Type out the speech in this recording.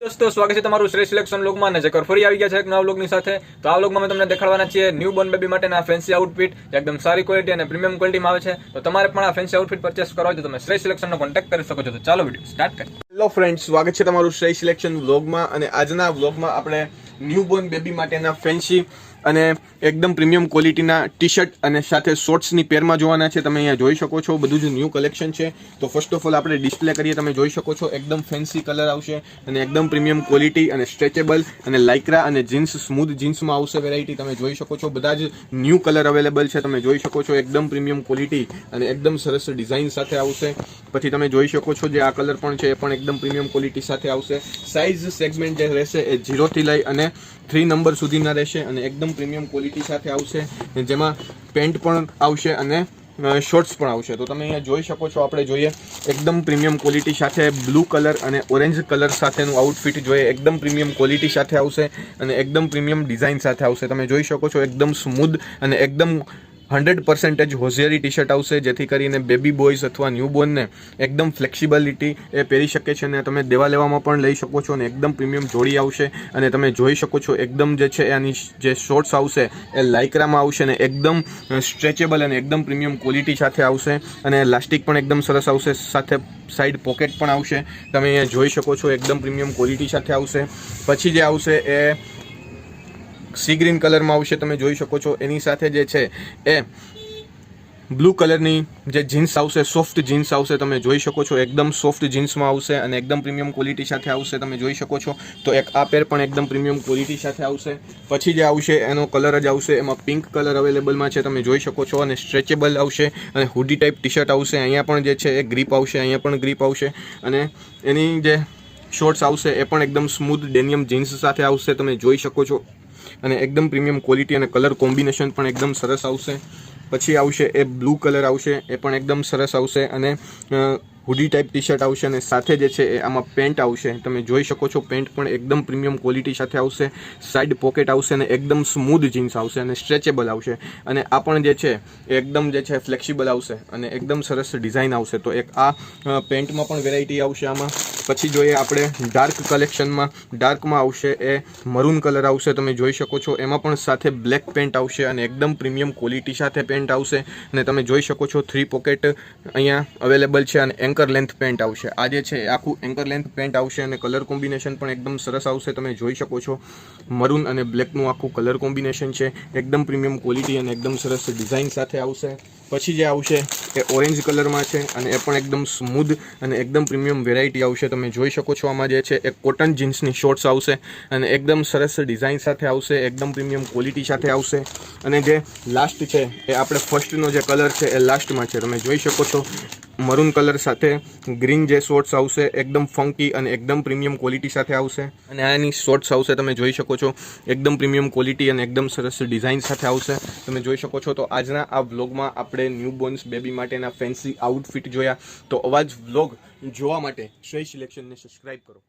दोस्तों स्वागत है તમારું શ્રેષ્ઠ સિલેક્શન વ્લોગમાં ને જેકર ફરી આવી ગયા છે એક નવા વ્લોગની સાથે। તો આ વ્લોગમાં મેં તમને દેખાડવાના છીએ ન્યૂ બોર્ન બેબી માટેના ફેન્સી આઉટફિટ એકદમ સારી ક્વોલિટી અને પ્રીમિયમ ક્વોલિટીમાં આવે છે। તો તમારે પણ આ ફેન્સી આઉટફિટ પરચેસ કરવા હોય તો તમે શ્રેષ્ઠ સિલેક્શનનો કોન્ટેક્ટ કરી શકો છો। તો ચાલો વિડિયો સ્ટાર્ટ કરીએ। હેલો ફ્રેન્ડ્સ, સ્વાગત છે તમારું શ્રેષ્ઠ સિલેક્શન વ્લોગમાં। અને આજના વ્લોગમાં આપણે ન્યૂ બોર્ન બેબી માટેના ફેન્સી અને એકદમ પ્રીમિયમ ક્વોલિટીના ટી શર્ટ અને સાથે શોર્ટ્સની પેરમાં જોવાના છે। તમે અહીંયા જોઈ શકો છો બધું જ ન્યૂ કલેક્શન છે। તો ફર્સ્ટ ઓફ ઓલ આપણે ડિસ્પ્લે કરીએ, તમે જોઈ શકો છો એકદમ ફેન્સી કલર આવશે અને એકદમ પ્રીમિયમ ક્વોલિટી અને સ્ટ્રેચેબલ અને લાઇક્રા અને જીન્સ સ્મૂથ જીન્સમાં આવશે વેરાયટી। તમે જોઈ શકો છો બધા જ ન્યૂ કલર અવેલેબલ છે। તમે જોઈ શકો છો એકદમ પ્રીમિયમ ક્વોલિટી અને એકદમ સરસ ડિઝાઇન સાથે આવશે। પછી તમે જોઈ શકો છો જે આ કલર પણ છે એ પણ એકદમ પ્રીમિયમ ક્વોલિટી સાથે આવશે। સાઇઝ સેગમેન્ટ જે રહેશે એ 0 થી લઈ અને 3 નંબર સુધીના રહેશે અને એકદમ પ્રીમિયમ ક્વોલિટી સાથે આવશે, જેમાં પેન્ટ પણ આવશે અને શોર્ટ્સ પણ આવશે। તો તમે અહીંયા જોઈ શકો છો, આપણે જોઈએ એકદમ પ્રીમિયમ ક્વોલિટી સાથે બ્લુ કલર અને ઓરેન્જ કલર સાથેનું આઉટફિટ જોઈએ એકદમ પ્રીમિયમ ક્વોલિટી સાથે આવશે અને એકદમ પ્રીમિયમ ડિઝાઇન સાથે આવશે। તમે જોઈ શકો છો એકદમ સ્મૂધ અને એકદમ 100% હોઝિયરી ટી શર્ટ આવશે, જેથી કરીને બેબી બોયઝ અથવા ન્યૂબોર્નને એકદમ ફ્લેક્સિબિલિટી એ પહેરી શકે છે અને તમે દેવા લેવામાં પણ લઈ શકો છો અને એકદમ પ્રીમિયમ જોડી આવશે। અને તમે જોઈ શકો છો એકદમ જે છે આની જે શોર્ટ્સ આવશે એ લાઇક્રામાં આવશે અને એકદમ સ્ટ્રેચેબલ અને એકદમ પ્રીમિયમ ક્વોલિટી સાથે આવશે અને લાસ્ટિક પણ એકદમ સરસ આવશે, સાથે સાઈડ પોકેટ પણ આવશે। તમે અહીંયા જોઈ શકો છો એકદમ પ્રીમિયમ ક્વોલિટી સાથે આવશે। પછી જે આવશે એ સી ગ્રીન કલરમાં આવશે, તમે જોઈ શકો છો એની સાથે જે છે એ બ્લુ કલરની જે જીન્સ આવશે, સોફ્ટ જીન્સ આવશે, તમે જોઈ શકો છો એકદમ સોફ્ટ જીન્સમાં આવશે અને એકદમ પ્રીમિયમ ક્વોલિટી સાથે આવશે। તમે જોઈ શકો છો તો એક આ પેર પણ એકદમ પ્રીમિયમ ક્વોલિટી સાથે આવશે। પછી જે આવશે એનો કલર જ આવશે, એમાં પિંક કલર અવેલેબલમાં છે, તમે જોઈ શકો છો અને સ્ટ્રેચેબલ આવશે અને હુડી ટાઈપ ટી શર્ટ આવશે। અહીંયા પણ જે છે એ ગ્રીપ આવશે, અહીંયા પણ ગ્રીપ આવશે અને એની જે શોર્ટ્સ આવશે એ પણ એકદમ સ્મૂથ ડેનિયમ જીન્સ સાથે આવશે, તમે જોઈ શકો છો અને એકદમ પ્રીમિયમ ક્વોલિટી અને કલર કોમ્બિનેશન પણ એકદમ સરસ આવશે। પછી આવશે એ બ્લુ કલર આવશે, એ પણ એકદમ સરસ આવશે અને હુડી ટાઈપ ટી શર્ટ આવશે અને સાથે જે છે એ આમાં પેન્ટ આવશે, તમે જોઈ શકો છો પેન્ટ પણ એકદમ પ્રીમિયમ ક્વોલિટી સાથે આવશે, સાઈડ પોકેટ આવશે અને એકદમ સ્મૂધ જીન્સ આવશે અને સ્ટ્રેચેબલ આવશે અને આ પણ જે છે એકદમ જે છે ફ્લેક્સિબલ આવશે અને એકદમ સરસ ડિઝાઇન આવશે। તો એક આ પેન્ટમાં પણ વેરાયટી આવશે આમાં। પછી જોઈએ આપણે ડાર્ક કલેક્શનમાં, ડાર્કમાં આવશે એ મરૂન કલર આવશે, તમે જોઈ શકો છો એમાં પણ સાથે બ્લેક પેન્ટ આવશે અને એકદમ પ્રીમિયમ ક્વોલિટી સાથે પેન્ટ આવશે અને તમે જોઈ શકો છો 3 પોકેટ અહીંયા અવેલેબલ છે અને એન્કર લેન્થ પેન્ટ આવશે। આ જે છે આખું એન્કર લેન્થ પેન્ટ આવશે અને કલર કોમ્બિનેશન પણ એકદમ સરસ આવશે, તમે જોઈ શકો છો મરૂન અને બ્લેકનું આખું કલર કોમ્બિનેશન છે, એકદમ પ્રીમિયમ ક્વોલિટી અને એકદમ સરસ ડિઝાઇન સાથે આવશે। પછી જે આવશે એ ઓરેન્જ કલરમાં છે અને એ પણ એકદમ સ્મૂધ અને એકદમ પ્રીમિયમ વેરાયટી આવશે, તમે જોઈ શકો છો આમાં જે છે એ કોટન જીન્સની શોર્ટ્સ આવશે અને એકદમ સરસ ડિઝાઇન સાથે આવશે, એકદમ પ્રીમિયમ ક્વોલિટી સાથે આવશે। અને જે લાસ્ટ છે એ આપણે ફર્સ્ટનો જે કલર છે એ લાસ્ટમાં છે, તમે જોઈ શકો છો મરૂન કલર સાથે ગ્રીન જે શોર્ટ્સ આવશે એકદમ ફંકી અને એકદમ પ્રીમિયમ ક્વોલિટી સાથે આવશે અને આની શોર્ટ્સ આવશે, તમે જોઈ શકો છો એકદમ પ્રીમિયમ ક્વોલિટી અને એકદમ સરસ ડિઝાઇન સાથે આવશે, તમે જોઈ શકો છો। તો આજના આ વ્લોગમાં આપણે ન્યૂ બોર્ન્સ બેબી માટેના ફેન્સી આઉટફિટ જોયા। તો આવા જ વ્લોગ જોવા માટે શ્રેષ્ઠ સિલેક્શનને સબસ્ક્રાઇબ કરો।